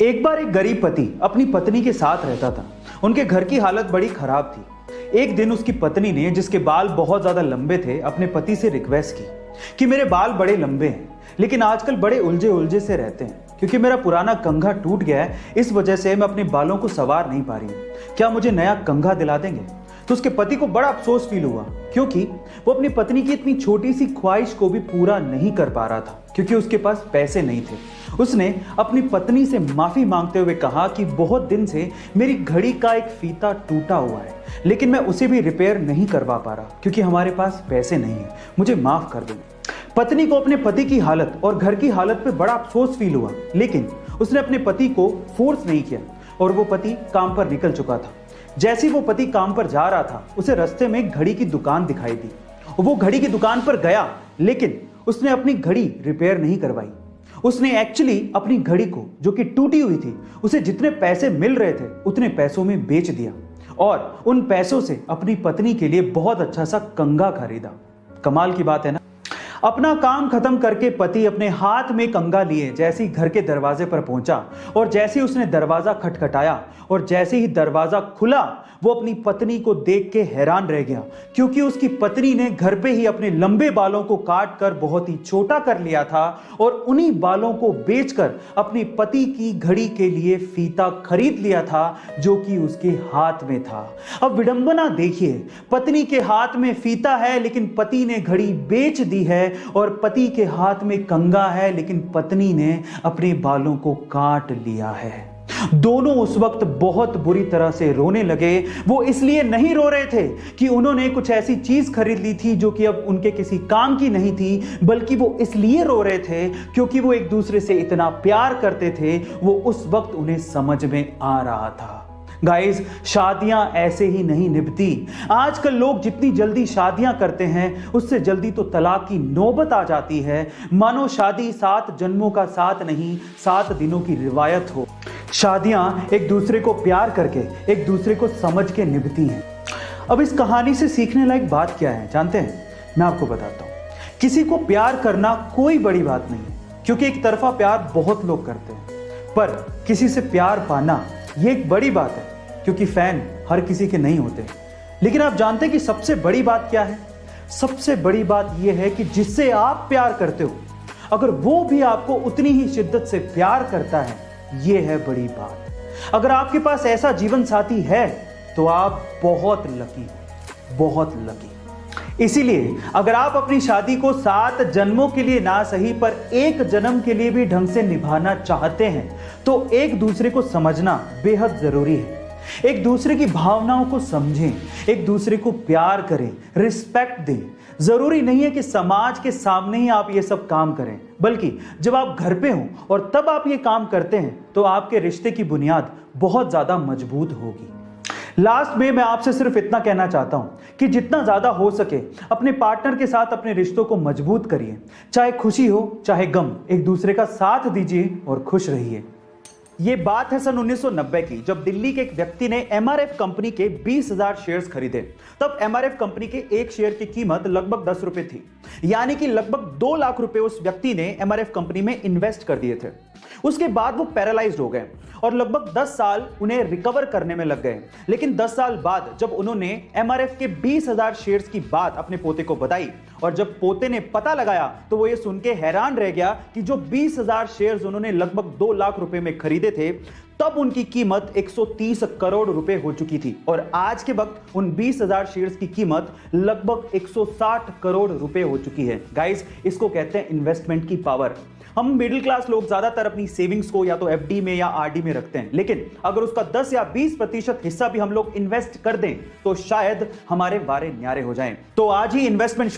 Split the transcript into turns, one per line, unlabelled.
एक बार एक गरीब पति अपनी पत्नी के साथ रहता था। उनके घर की हालत बड़ी खराब थी। एक दिन उसकी पत्नी ने, जिसके बाल बहुत ज्यादा लंबे थे, अपने पति से रिक्वेस्ट की कि मेरे बाल बड़े लंबे हैं लेकिन आजकल बड़े उलझे उलझे से रहते हैं क्योंकि मेरा पुराना कंघा टूट गया है। इस वजह से मैं अपने बालों को संवार नहीं पा रही हूँ। क्या मुझे नया कंघा दिला देंगे? तो उसके पति को बड़ा अफसोस फील हुआ क्योंकि वो अपनी पत्नी की इतनी छोटी सी ख्वाहिश को भी पूरा नहीं कर पा रहा था क्योंकि उसके पास पैसे नहीं थे। उसने अपनी पत्नी से माफी मांगते हुए कहा कि बहुत दिन से मेरी घड़ी का एक फीता टूटा हुआ है लेकिन मैं उसे भी रिपेयर नहीं करवा पा रहा क्योंकि हमारे पास पैसे नहीं है, मुझे माफ कर दो। पत्नी को अपने पति की हालत और घर की हालत पे बड़ा अफसोस फील हुआ लेकिन उसने अपने पति को फोर्स नहीं किया और वो पति काम पर निकल चुका था। जैसे ही वो पति काम पर जा रहा था उसे रास्ते में घड़ी की दुकान दिखाई दी। वो घड़ी की दुकान पर गया लेकिन उसने अपनी घड़ी रिपेयर नहीं करवाई। उसने एक्चुअली अपनी घड़ी को, जो कि टूटी हुई थी, उसे जितने पैसे मिल रहे थे उतने पैसों में बेच दिया और उन पैसों से अपनी पत्नी के लिए बहुत अच्छा सा कंघा खरीदा। कमाल की बात है ना। अपना काम खत्म करके पति अपने हाथ में कंघा लिए जैसे ही घर के दरवाजे पर पहुंचा और जैसे ही उसने दरवाजा खटखटाया और जैसे ही दरवाजा खुला वो अपनी पत्नी को देख के हैरान रह गया क्योंकि उसकी पत्नी ने घर पे ही अपने लंबे बालों को काट कर बहुत ही छोटा कर लिया था और उन्हीं बालों को बेचकर अपने पति की घड़ी के लिए फीता खरीद लिया था जो कि उसके हाथ में था। अब विडंबना देखिए, पत्नी के हाथ में फीता है लेकिन पति ने घड़ी बेच दी है और पति के हाथ में कंघा है लेकिन पत्नी ने अपने बालों को काट लिया है। दोनों उस वक्त बहुत बुरी तरह से रोने लगे। वो इसलिए नहीं रो रहे थे कि उन्होंने कुछ ऐसी चीज खरीद ली थी जो कि अब उनके किसी काम की नहीं थी, बल्कि वो इसलिए रो रहे थे क्योंकि वो एक दूसरे से इतना प्यार करते थे। वो उस वक्त उन्हें समझ में आ रहा था। गाइस, शादियां ऐसे ही नहीं निभती। आजकल लोग जितनी जल्दी शादियां करते हैं उससे जल्दी तो तलाक की नौबत आ जाती है। मानो शादी 7 जन्मों का साथ नहीं 7 दिनों की रिवायत हो। शादियां एक दूसरे को प्यार करके, एक दूसरे को समझ के निभती हैं। अब इस कहानी से सीखने लायक बात क्या है जानते हैं? मैं आपको बताता हूं। किसी को प्यार करना कोई बड़ी बात नहीं है क्योंकि एक तरफा प्यार बहुत लोग करते हैं, पर किसी से प्यार पाना यह एक बड़ी बात है क्योंकि फैन हर किसी के नहीं होते। लेकिन आप जानते हैं कि सबसे बड़ी बात क्या है? सबसे बड़ी बात यह है कि जिससे आप प्यार करते हो अगर वो भी आपको उतनी ही शिद्दत से प्यार करता है, यह है बड़ी बात। अगर आपके पास ऐसा जीवन साथी है तो आप बहुत लकी हैं, बहुत लकी। इसीलिए अगर आप अपनी शादी को 7 जन्मों के लिए ना सही पर 1 जन्म के लिए भी ढंग से निभाना चाहते हैं तो एक दूसरे को समझना बेहद जरूरी है। एक दूसरे की भावनाओं को समझें, एक दूसरे को प्यार करें, रिस्पेक्ट दें। जरूरी नहीं है कि समाज के सामने ही आप ये सब काम करें, बल्कि जब आप घर पे हों और तब आप ये काम करते हैं तो आपके रिश्ते की बुनियाद बहुत ज्यादा मजबूत होगी। लास्ट में मैं आपसे सिर्फ इतना कहना चाहता हूं कि जितना ज्यादा हो सके अपने पार्टनर के साथ अपने रिश्तों को मजबूत करिए। चाहे खुशी हो चाहे गम, एक दूसरे का साथ दीजिए और खुश रहिए। ये बात है सन 1990 की, जब दिल्ली के एक व्यक्ति ने एमआरएफ कंपनी के 20,000 शेयर्स खरीदे। तब एमआरएफ कंपनी के एक शेयर की कीमत लगभग 10 रुपए थी, यानी कि लगभग 2 लाख रुपए उस व्यक्ति ने एमआरएफ कंपनी में इन्वेस्ट कर दिए थे। उसके बाद वो पैरालाइज्ड हो गए और लगभग 10 साल उन्हें रिकवर करने में लग गए। लेकिन 10 साल बाद जब उन्होंने एमआरएफ के 20,000 शेयर्स की बात अपने पोते को बताई और जब पोते ने पता लगाया तो वो ये सुन के हैरान रह गया कि जो 20,000 शेयर्स उन्होंने लगभग 2 लाख रुपए में खरीदे थे तब उनकी कीमत 130 करोड़ रुपए हो चुकी थी और आज के वक्त उन 20,000 शेयर्स की कीमत लगभग 160 करोड़ रुपए हो चुकी है। गाइस, इसको कहते हैं इन्वेस्टमेंट की पावर। हम मिडिल क्लास लोग ज्यादातर अपनी सेविंग्स को या तो एफडी में या आरडी में रखते हैं, लेकिन अगर उसका 10 या 20% हिस्सा भी हम लोग इन्वेस्ट कर दें तो शायद हमारे वारे न्यारे हो जाएं। तो आज ही इन्वेस्टमेंट